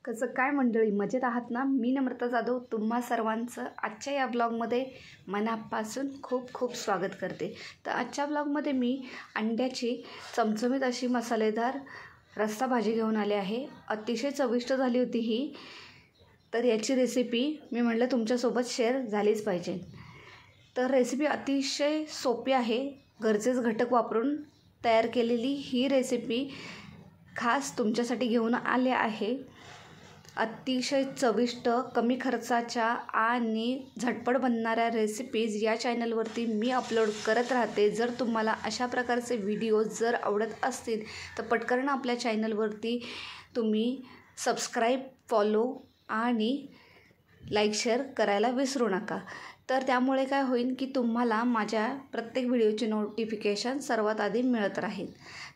कसं काय मंडळी, मजेत आहात ना? मी नम्रता जाधव तुम्हा सर्वांचं आजच्या या ब्लॉगमध्ये मनापासून खूप खूप स्वागत करते. तर आजच्या ब्लॉगमध्ये मी अंड्याची चमचमीत अशी मसालेदार रस्सा भाजी घेऊन आले आहे. अतिशय चविष्ट झाली होती ही. तर याची रेसिपी मी म्हटलं तुमच्यासोबत शेअर झालीच पाहिजे. तर रेसिपी अतिशय सोपी आहे. घरचेच घटक वापरून तयार केलेली ही रेसिपी खास तुमच्यासाठी घेऊन आले आहे. अतिशय चविष्ट, कमी खर्चाच्या आणि झटपट बनणाऱ्या रेसिपीज या चॅनलवरती मी अपलोड करत राहते. जर तुम्हाला अशा प्रकारचे व्हिडिओ जर आवडत असतील तर पटकन आपल्या चॅनलवरती तुम्ही सबस्क्राईब, फॉलो आणि लाईक शेअर करायला विसरू नका. तर त्यामुळे काय होईल की तुम्हाला माझ्या प्रत्येक व्हिडिओची नोटिफिकेशन सर्वात आधी मिळत राहील.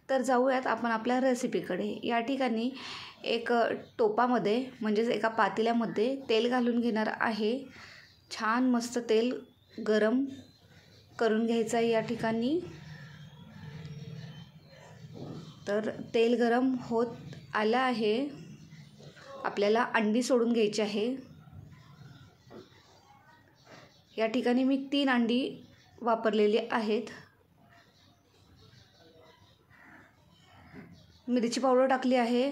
तर जाऊयात आपण आपल्या रेसिपीकडे. या ठिकाणी एक टोपामध्ये म्हणजेच एका पातेल्यामध्ये तेल घालून घेणार आहे. छान मस्त तेल गरम करून घ्यायचं आहे या ठिकाणी. तर तेल गरम होत आलं आहे. आपल्याला अंडी सोडून घ्यायची आहे. या ठिकाणी मी 3 अंडी वापरलेली आहेत. मिरची पावडर टाकली आहे,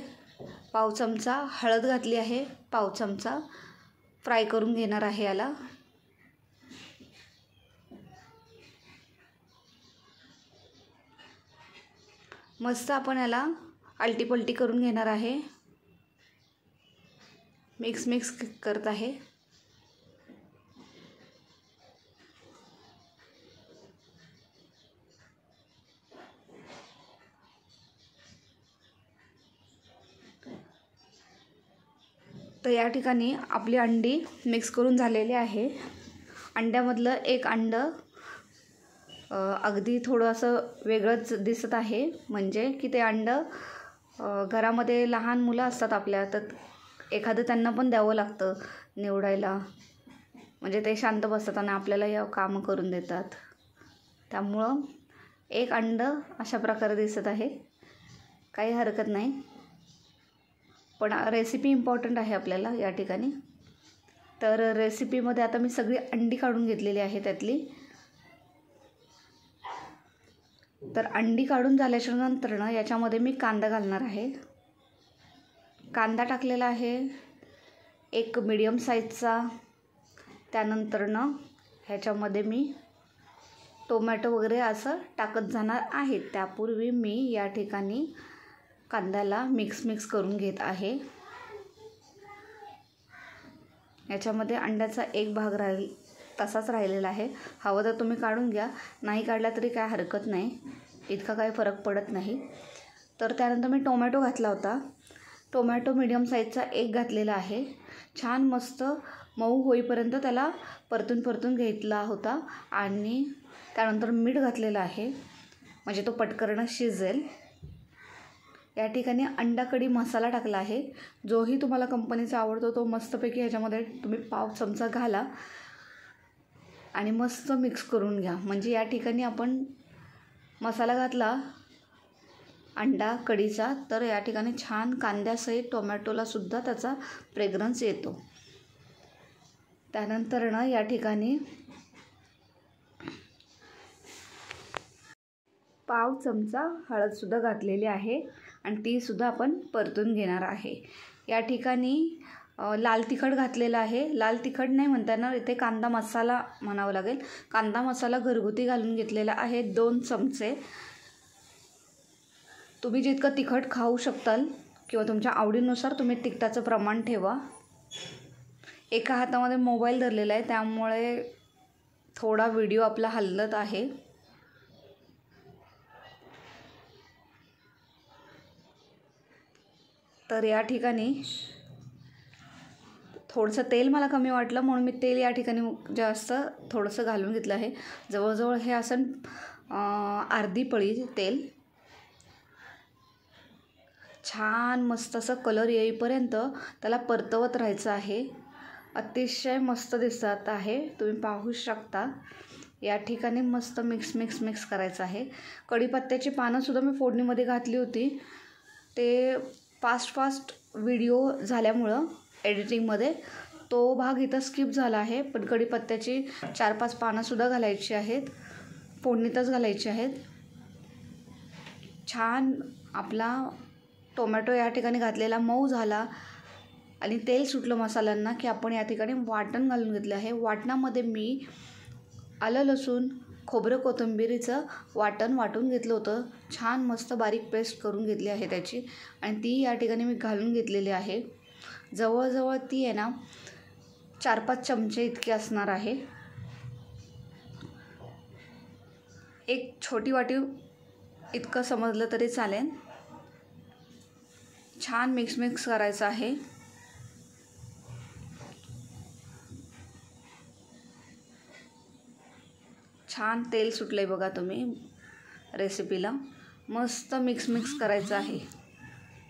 पाव चमचा हळद घातली आहे, पाव चमचा फ्राय करून घेणार आहे याला. मस्त आपण याला आलटीपलटी करून घेणार आहे. मिक्स करत आहे. तर या ठिकाणी आपली अंडी मिक्स करून झालेली आहे. अंड्यामधलं एक अंडं अगदी थोडं असं वेगळंच दिसत आहे. म्हणजे की ते अंडं घरामध्ये लहान मुलं असतात आपल्या, तर एखादं त्यांना पण द्यावं लागतं निवडायला. म्हणजे ते शांत बसतात आणि आपल्याला या कामं करून देतात. त्यामुळं एक अंडं अशा प्रकारे दिसत आहे. काही हरकत नाही, पण रेसिपी इम्पॉर्टंट आहे आपल्याला या ठिकाणी. तर रेसिपीमध्ये आता मी सगळी अंडी काढून घेतलेली आहे त्यातली. तर अंडी काढून झाल्याच्या नंतर ना याच्यामध्ये मी कांदा घालणार आहे. कांदा टाकलेला आहे एक मीडियम साईजचा. त्यानंतर ना ह्याच्यामध्ये मी टोमॅटो वगैरे असं टाकत जाणार आहे. त्यापूर्वी मी या ठिकाणी कांद्याला मिक्स करून घेत आहे. याच्यामध्ये अंड्याचा एक भाग तसाच राहिलेला आहे. हवं तर तुम्ही काढून घ्या, नाही काढला तरी काय हरकत नाही, इतका काही फरक पडत नाही. तर त्यानंतर मी टोमॅटो घातला होता. टोमॅटो मीडियम साईजचा एक घातलेला आहे. छान मस्त मऊ होईपर्यंत त्याला परतून घेतला होता. आणि त्यानंतर मीठ घातलेलं आहे म्हणजे तो पटकन शिजेल. या ठिकाणी अंडा कढी मसाला टाकला आहे. जोही तुम्हाला कंपनीचा आवडतो तो मस्तपैकी ह्याच्यामध्ये तुम्ही पाव चमचा घाला आणि मस्त मिक्स करून घ्या. म्हणजे या ठिकाणी आपण मसाला घातला अंडा कढीचा, तर या ठिकाणी छान कांद्यासहित टोमॅटोलासुद्धा त्याचा फ्रेग्रन्स येतो. त्यानंतर ना या ठिकाणी पाव चमचा हळदसुद्धा घातलेली आहे आणि तीसुद्धा आपण परतून घेणार आहे. या ठिकाणी लाल तिखट घातलेलं आहे. लाल तिखट नाही म्हणताना इथे कांदा मसाला म्हणावं लागेल. कांदा मसाला घरगुती घालून घेतलेला आहे 2 चमचे. तुम्ही जितकं तिखट खाऊ शकताल किंवा तुमच्या आवडीनुसार तुम्ही तिखटाचं प्रमाण ठेवा. एका हातामध्ये मोबाईल धरलेला आहे त्यामुळे थोडा व्हिडिओ आपला हलत आहे. तर या ठिकाणी थोडंसं तेल मला कमी वाटलं म्हणून मी तेल या ठिकाणी जास्त थोडंसं घालून घेतलं आहे. जवळजवळ हे असं अर्धी पळी तेल. छान मस्त असं कलर येईपर्यंत त्याला परतवत राहायचं आहे. अतिशय मस्त दिसत आहे, तुम्ही पाहू शकता. या ठिकाणी मस्त मिक्स करायचं आहे. कढीपत्त्याची पानंसुद्धा मी फोडणीमध्ये घातली होती. ते फास्ट व्हिडिओ झाल्यामुळं एडिटिंगमध्ये तो भाग इथं स्किप झाला आहे. पण कढीपत्त्याची 4-5 पानंसुद्धा घालायची आहेत, फोडणीतच घालायची आहेत. छान आपला टोमॅटो या ठिकाणी घातलेला मऊ झाला आणि तेल सुटलं मसाल्यांना की आपण या ठिकाणी वाटण घालून घेतलं आहे. वाटणामध्ये मी आलं लसूण खोबरं कोथिंबीरीचं वाटण वाटून घेतलं होतं. छान मस्त बारीक पेस्ट करून घेतली आहे त्याची आणि ती या ठिकाणी मी घालून घेतलेली आहे. जवळजवळ ती आहे ना 4-5 चमचे इतकी असणार आहे. एक छोटी वाटी इतकं समजलं तरी चालेल. छान मिक्स करायचं आहे. छान तेल सुटलंय बघा तुम्ही रेसिपीला. मस्त मिक्स करायचं आहे.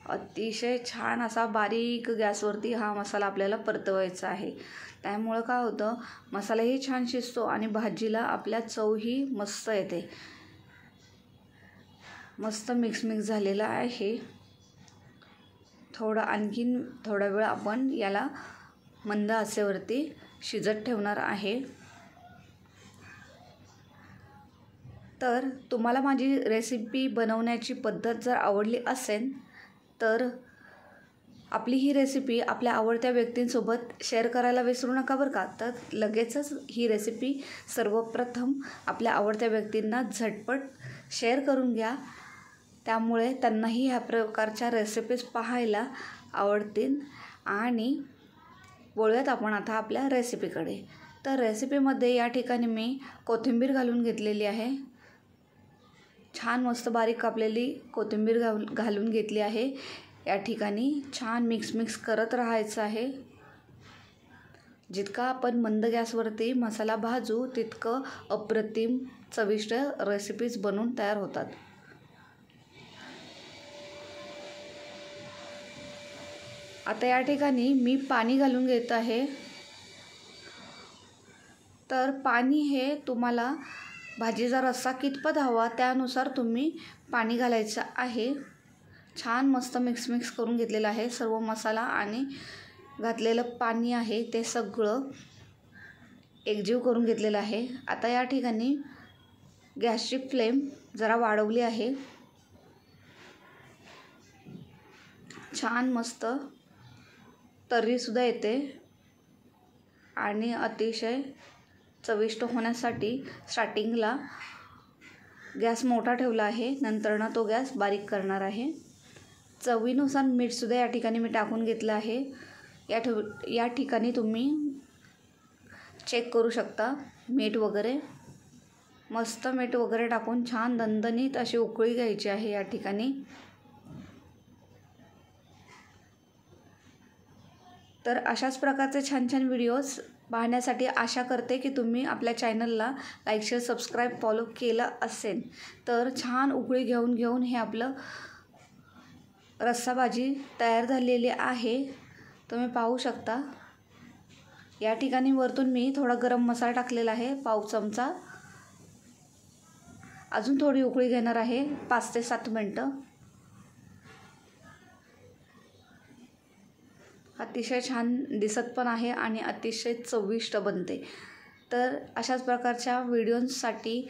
अतिशय छान असा बारीक गॅसवरती हा मसाला आपल्याला परतवायचा आहे. त्यामुळं काय होतं, मसालाही छान शिजतो आणि भाजीला आपल्या चवही मस्त येते. मस्त मिक्स झालेला आहे. आणखीन थोडा वेळ आपण याला मंद आचेवरती शिजत ठेवणार आहे. तर तुम्हाला माझी रेसिपी बनवण्याची पद्धत जर आवडली असेल तर आपली ही रेसिपी आपल्या आवडत्या व्यक्तींसोबत शेअर करायला विसरू नका बरं का. तर लगेचच ही रेसिपी सर्वप्रथम आपल्या आवडत्या व्यक्तींना झटपट शेअर करून घ्या. त्यामुळे त्यांनाही ह्या प्रकारच्या रेसिपीज पाहायला आवडतील. आणि वळूयात आपण आता आपल्या रेसिपीकडे. तर रेसिपीमध्ये या ठिकाणी मी कोथिंबीर घालून घेतलेली आहे. छान मस्त बारीक कापलेली कोथिंबीर घालून घेतली आहे. या ठिकाणी छान मिक्स करत राहायचं आहे. जितका आपण मंद गॅसवरती मसाला भाजू तितकं अप्रतिम चविष्ट रेसिपीज बनवून तयार होतात. आता या ठिकाणी मी पाणी घालून घेत आहे. तर पाणी हे तुम्हाला भाजीचा रस्सा कितपत हवा त्यानुसार तुम्ही पाणी घालायचं आहे. छान मस्त मिक्स करून घेतलेलं आहे. सर्व मसाला आणि घातलेलं पाणी आहे ते सगळं एकजीव करून घेतलेलं आहे. आता या ठिकाणी गॅसची फ्लेम जरा वाढवली आहे. छान मस्त तर्रीसुद्धा येते आणि अतिशय चविष्ट होण्यासाठी स्टार्टिंगला गॅस मोठा ठेवला आहे, नंतरनं तो गॅस बारीक करणार आहे. चवीनुसार मीठसुद्धा या ठिकाणी मी टाकून घेतलं आहे. या ठिकाणी तुम्ही चेक करू शकता मीठ वगैरे. मस्त मीठ वगैरे टाकून छान दणदणीत अशी उकळी घ्यायची आहे या ठिकाणी. तर अशाच प्रकारचे छान व्हिडिओज पाहण्यासाठी आशा करते की तुम्ही आपल्या चॅनलला लाईक शेअर सबस्क्राईब फॉलो केलं असेल. तर छान उकळी घेऊन हे आपलं रस्सा भाजी तयार झालेली आहे. तुम्ही पाहू शकता. या ठिकाणी वरतून मी थोडा गरम मसाला टाकलेला आहे 1/2 चमचा. अजून थोडी उकळी घेणार आहे 5 ते 7 मिनटं. अतिशय छान दिसत पण आहे आणि अतिशय चविष्ट बनते. तर अशाच प्रकारच्या व्हिडिओंसाठी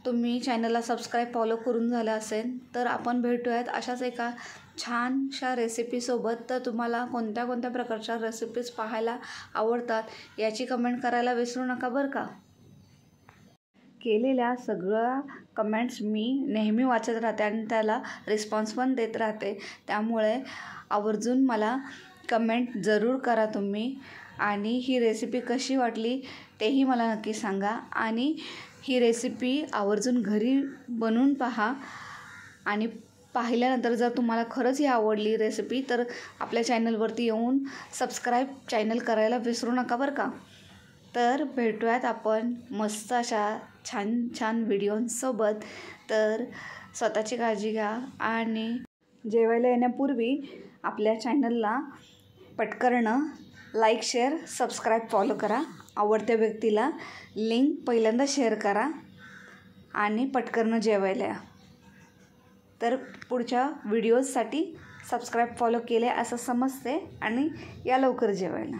तुम्ही चॅनलला सबस्क्राईब फॉलो करून झालं असेल तर आपण भेटूयात अशाच एका छानशा रेसिपीसोबत. तर तुम्हाला कोणत्या प्रकारच्या रेसिपीज पाहायला आवडतात याची कमेंट करायला विसरू नका बरं का. केलेल्या सगळ्या कमेंट्स मी नेहमी वाचत राहते आणि त्याला रिस्पॉन्स पण देत राहते. त्यामुळे आवर्जून मला कमेंट जरूर करा तुम्ही. आणि ही रेसिपी कशी वाटली तेही मला नक्की सांगा. आणि ही रेसिपी आवर्जून घरी बनवून पहा. आणि पाहिल्यानंतर जर तुम्हाला खरंच ही आवडली रेसिपी तर आपल्या चॅनलवरती येऊन सबस्क्राईब चॅनल करायला विसरू नका बरं का. तर भेटूयात आपण मस्त अशा छान व्हिडिओंसोबत. तर स्वतःची काळजी घ्या आणि जेवायला येण्यापूर्वी आपल्या चॅनलला पटकन लाईक शेअर सबस्क्राईब फॉलो करा. आवडत्या व्यक्तीला लिंक पहिल्यांदा शेअर करा आणि पटकन जेवायला या. तर पुढच्या व्हिडिओजसाठी सबस्क्राईब फॉलो केले असं समजते आणि या लवकर जेवायला.